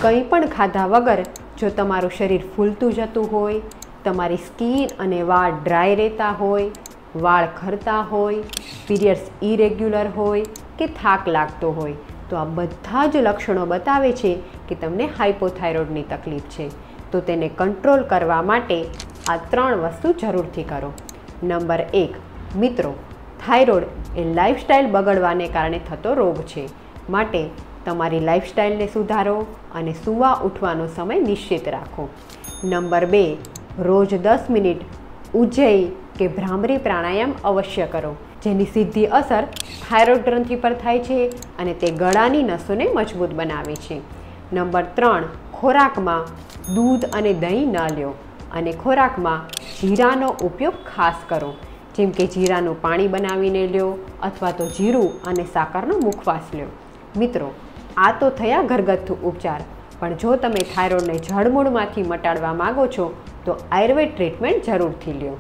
કંઈ પણ ખાધા વગર જો તમારું શરીર ફૂલતું જતું હોય, તમારી સ્કિન અને વાળ ડ્રાય રહેતા હોય, વાળ ખરતા હોય, પીરિયડ્સ ઇરેગ્યુલર હોય કે થાક લાગતો હોય, તો આ બધા જ લક્ષણો બતાવે છે કે તમને હાઇપોથાઇરોઇડની તકલીફ છે. તો તેને કંટ્રોલ કરવા માટે આ 3 વસ્તુ જરૂરથી કરો. નંબર 1, મિત્રો, થાઇરોઇડ એ લાઇફસ્ટાઇલ બગડવાને કારણે થતો રોગ છે. માટે તમારી લાઇફસ્ટાઇલને સુધારો અને સૂવા ઉઠવાનો સમય નિશ્ચિત રાખો. નંબર 2, રોજ 10 મિનિટ ઉજ્જૈ કે ભ્રામરી પ્રાણાયામ અવશ્ય કરો, જેની સીધી અસર થાઇરોઇડ ગ્રંથિ પર થાય છે અને તે ગળાની નસોને મજબૂત બનાવે છે. નંબર 3, ખોરાકમાં દૂધ અને દહીં ન લો અને ખોરાકમાં જીરાનો ઉપયોગ ખાસ કરો, જેમ કે જીરાનું પાણી બનાવીને લો અથવા તો જીરું અને સાકરનો મુખવાસ લો. મિત્રો, આ તો થયા ઘરગથ્થુ ઉપચાર, પણ જો તમે થાઇરોઇડને જડમૂળમાંથી મટાડવા માગો છો તો આયુર્વેદ ટ્રીટમેન્ટ જરૂરથી લો.